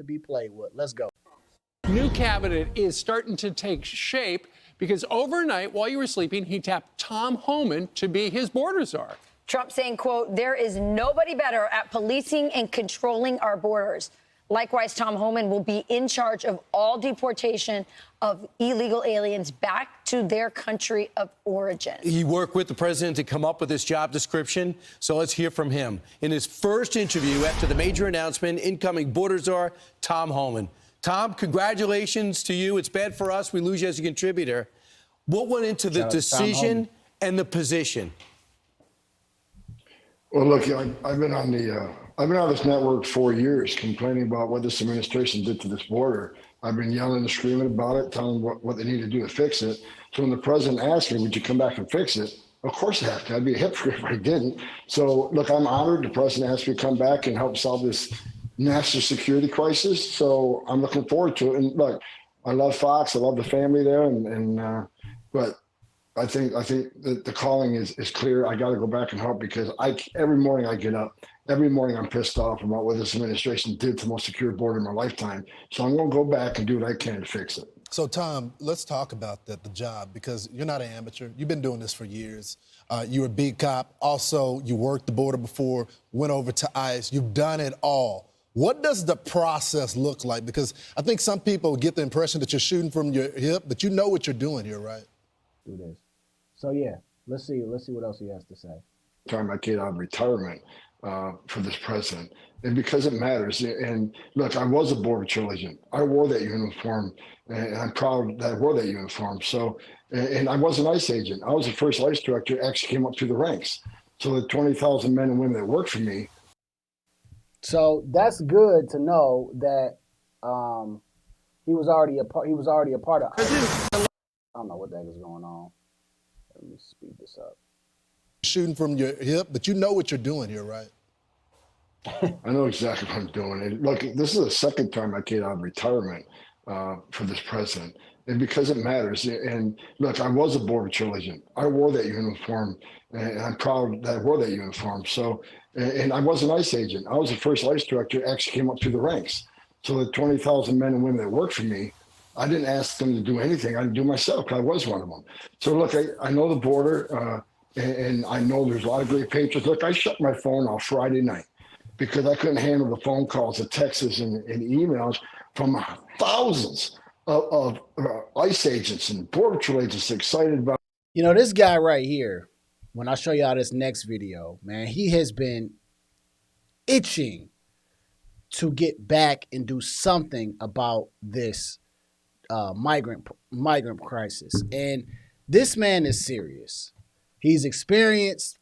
to be played with. Let's go. New cabinet is starting to take shape because overnight, while you were sleeping, he tapped Tom Homan to be his border czar. Trump saying, quote, there is nobody better at policing and controlling our borders. Likewise, Tom Homan will be in charge of all deportation of illegal aliens back to their country of origin. He worked with the president to come up with this job description, so let's hear from him. In his first interview after the major announcement, incoming border czar Tom Homan. Tom, congratulations to you. It's bad for us. We lose you as a contributor. What went into the decision and the position? Well, look, I've been on this network 4 years complaining about what this administration did to this border. I've been yelling and screaming about it, telling them what they need to do to fix it. So when the president asked me, would you come back and fix it? Of course I have to. I'd be a hypocrite if I didn't. So, look, I'm honored the president asked me to come back and help solve this national security crisis. So I'm looking forward to it. And look, I love Fox. I love the family there. But I think that the calling is clear. I got to go back and help because every morning I get up, every morning I'm pissed off about what this administration did to the most secure border in my lifetime. So I'm going to go back and do what I can to fix it. So, Tom, let's talk about the job, because you're not an amateur. You've been doing this for years. You're a beat cop. Also, you worked the border before, went over to ICE. You've done it all. What does the process look like? Because I think some people get the impression that you're shooting from your hip, but you know what you're doing here, right? Do this. So, yeah, let's see what else he has to say. Trying my kid out of retirement for this president. And because it matters. And look, I was a Border Patrol agent. I wore that uniform, and I'm proud that I wore that uniform. So, and I was an ICE agent. I was the first ICE director actually came up through the ranks. So the 20,000 men and women that worked for me. So that's good to know that he was already a part of ICE. I don't know what the heck is going on. Let me speed this up. Shooting from your hip, but you know what you're doing here, right? I know exactly what I'm doing. And look, this is the second time I came out of retirement for this president. And because it matters. And look, I was a Border Patrol agent. I wore that uniform, and I'm proud that I wore that uniform. So, and I was an ICE agent. I was the first ICE director actually came up through the ranks. So the 20,000 men and women that worked for me, I didn't ask them to do anything. I didn't do myself because I was one of them. So look, I know the border, and I know there's a lot of great patriots. Look, I shut my phone off Friday night because I couldn't handle the phone calls, the texts, and emails from thousands of ICE agents and Border Patrol agents excited about. You know, this guy right here, when I show y'all this next video, man, he has been itching to get back and do something about this migrant crisis. And this man is serious. He's experienced.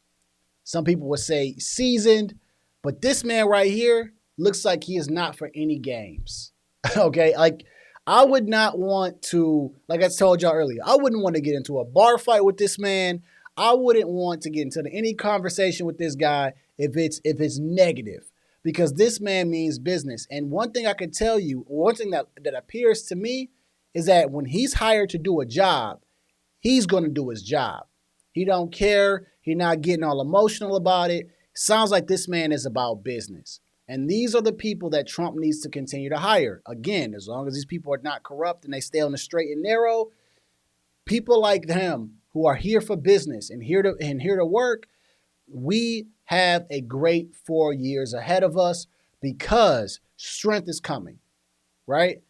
Some people would say seasoned. But this man right here looks like he is not for any games. Okay? Like, I would not want to, like I told y'all earlier, I wouldn't want to get into a bar fight with this man. I wouldn't want to get into any conversation with this guy if it's negative, because this man means business. And one thing I can tell you, one thing that appears to me is that when he's hired to do a job, he's going to do his job. He don't care. He's not getting all emotional about it. Sounds like this man is about business. And these are the people that Trump needs to continue to hire. Again, as long as these people are not corrupt and they stay on the straight and narrow, people like them who are here for business and here to work, we have a great 4 years ahead of us because strength is coming, right?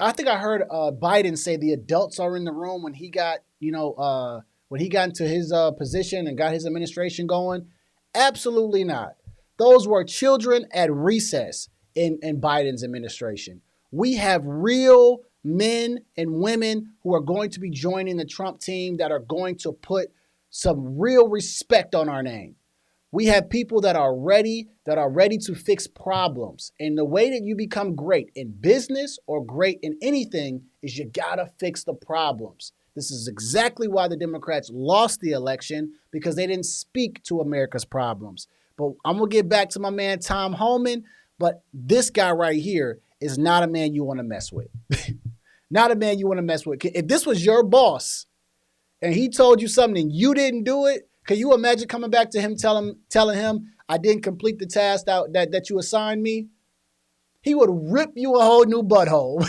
I think I heard Biden say the adults are in the room when he got, when he got into his position and got his administration going. Absolutely not. Those were children at recess in Biden's administration. We have real men and women who are going to be joining the Trump team that are going to put some real respect on our name. We have people that are ready to fix problems. And the way that you become great in business or great in anything is you gotta fix the problems. This is exactly why the Democrats lost the election, because they didn't speak to America's problems. But I'm going to get back to my man, Tom Homan. But this guy right here is not a man you want to mess with. Not a man you want to mess with. If this was your boss and he told you something and you didn't do it, can you imagine coming back to him telling him, I didn't complete the task that you assigned me? he would rip you a whole new butthole.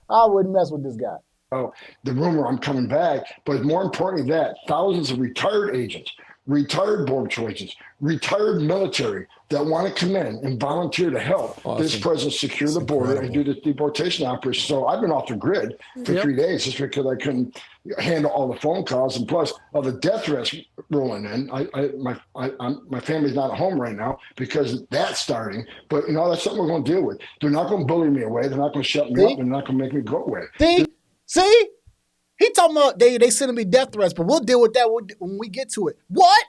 I wouldn't mess with this guy. Oh, the rumor I'm coming back, but more importantly than that, thousands of retired agents, retired border patrol agents, retired military that want to come in and volunteer to help this president secure the border and do the deportation operation. So I've been off the grid for 3 days just because I couldn't handle all the phone calls, and plus all the death threats rolling in. My family's not at home right now because that's starting. But that's something we're going to deal with. They're not going to bully me away. They're not going to shut me up. They're not going to make me go away. See? He talking about they sending me death threats, but we'll deal with that when we get to it. What?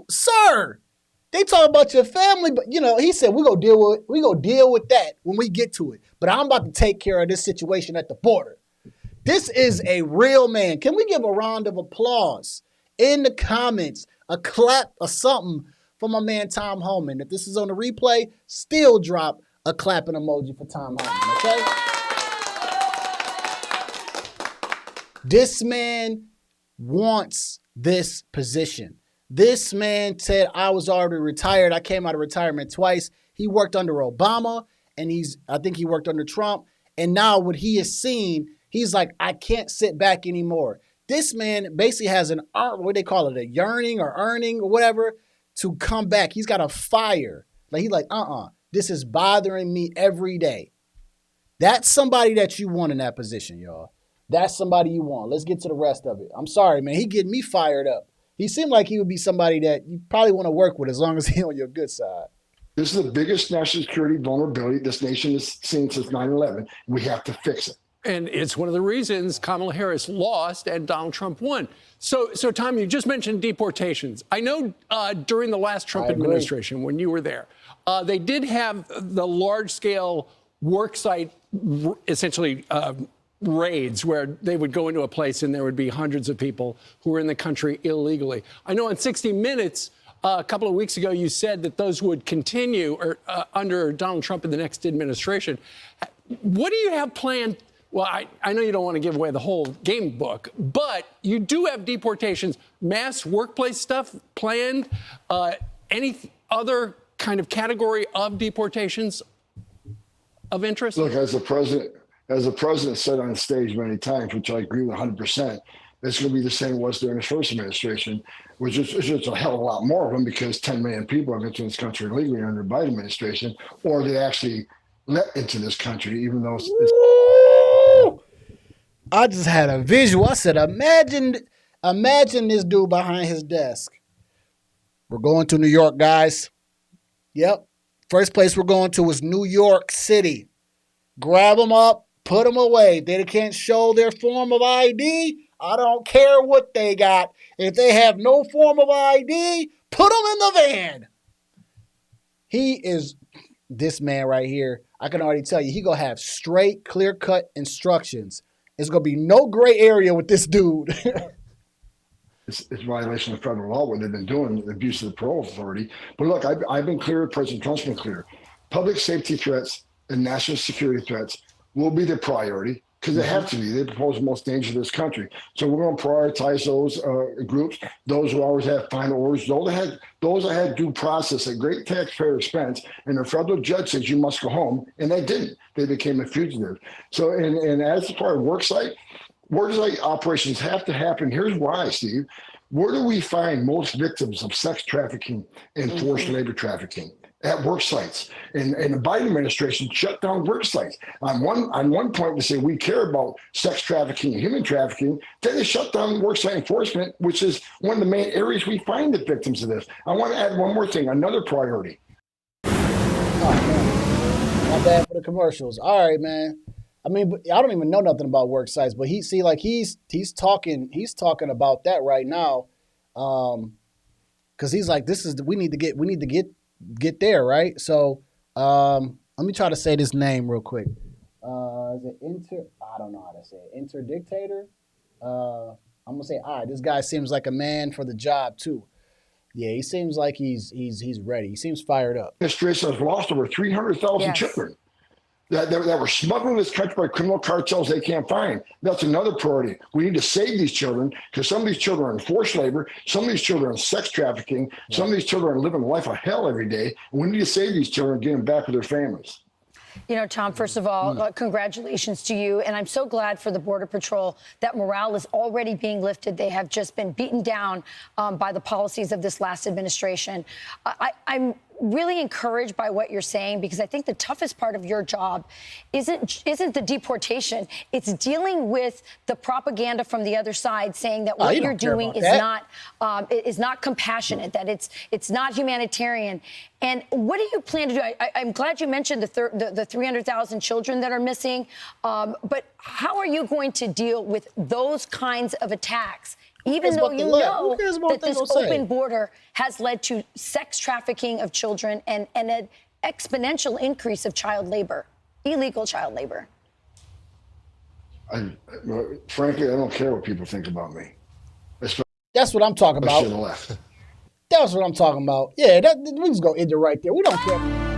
Sir, they talking about your family, but he said we go deal with that when we get to it. But I'm about to take care of this situation at the border. This is a real man. Can we give a round of applause in the comments, a clap or something for my man Tom Homan? If this is on the replay, still drop a clapping emoji for Tom Homan, okay? This man wants this position. This man said, I was already retired. I came out of retirement twice. He worked under Obama, and I think he worked under Trump. And now what he has seen, he's like, I can't sit back anymore. This man basically has what they call it, a yearning or earning or whatever, to come back. He's got a fire. He's like, this is bothering me every day. That's somebody that you want in that position, y'all. That's somebody you want. Let's get to the rest of it. I'm sorry, man. He getting me fired up. He seemed like he would be somebody that you probably want to work with as long as he's on your good side. This is the biggest national security vulnerability this nation has seen since 9/11. We have to fix it. And it's one of the reasons Kamala Harris lost and Donald Trump won. So Tom, you just mentioned deportations. I know during the last Trump administration, when you were there, they did have the large-scale worksite, essentially raids where they would go into a place and there would be hundreds of people who were in the country illegally. I know on 60 Minutes a couple of weeks ago you said that those would continue under Donald Trump in the next administration. What do you have planned? Well, I know you don't want to give away the whole game book, but you do have deportations, mass workplace stuff planned, any other kind of category of deportations of interest? Look, as the president said on stage many times, which I agree with 100%, it's going to be the same it was during his first administration, which is just a hell of a lot more of them because 10 million people have entered this country illegally under the Biden administration, or they actually let into this country, even though I just had a visual. I said, imagine this dude behind his desk. We're going to New York, guys. Yep. First place we're going to is New York City. Grab them up. Put them away. They can't show their form of ID. I don't care what they got. If they have no form of ID, put them in the van. He is this man right here. I can already tell you, he going to have straight, clear-cut instructions. There's going to be no gray area with this dude. It's violation of federal law what they've been doing, the abuse of the parole authority. But look, I've been clear. President Trump's been clear. Public safety threats and national security threats will be the priority because they have to be. They pose the most danger to this country. So we're going to prioritize those groups, those who always have final orders, those that had due process at great taxpayer expense, and the federal judge says you must go home, and they didn't. They became a fugitive. So, and as part of worksite operations have to happen. Here's why, Steve. Where do we find most victims of sex trafficking and forced labor trafficking? At work sites. And the Biden administration shut down work sites. On one point, they say we care about sex trafficking and human trafficking. Then they shut down work site enforcement, which is one of the main areas we find the victims of this. I want to add one more thing, another priority. Not bad for the commercials. All right, man. I mean, I don't even know nothing about work sites, but he's talking about that right now, because he's like, we need to get there, right? So let me try to say this name real quick. Is it I don't know how to say it. Interdictator. I'm gonna say, all right, this guy seems like a man for the job too. Yeah, he seems like he's ready. He seems fired up. Administration has lost over 300,000 children. that were smuggling this country by criminal cartels they can't find. That's another priority. We need to save these children because some of these children are in forced labor, some of these children are in sex trafficking, some of these children are living a life of hell every day. And we need to save these children and get them back with their families. You know, Tom, first of all, congratulations to you. And I'm so glad for the Border Patrol that morale is already being lifted. They have just been beaten down by the policies of this last administration. I'm really encouraged by what you're saying, because I think the toughest part of your job isn't the deportation. It's dealing with the propaganda from the other side saying that what you're doing is not compassionate, that it's not humanitarian. And what do you plan to do? I'm glad you mentioned the 300,000 children that are missing, but how are you going to deal with those kinds of attacks? Even though you know that this open border has led to sex trafficking of children and an exponential increase of child labor, illegal child labor. Frankly, I don't care what people think about me. That's what I'm talking about. To the left. That's what I'm talking about. Yeah, we just go end it right there. We don't care.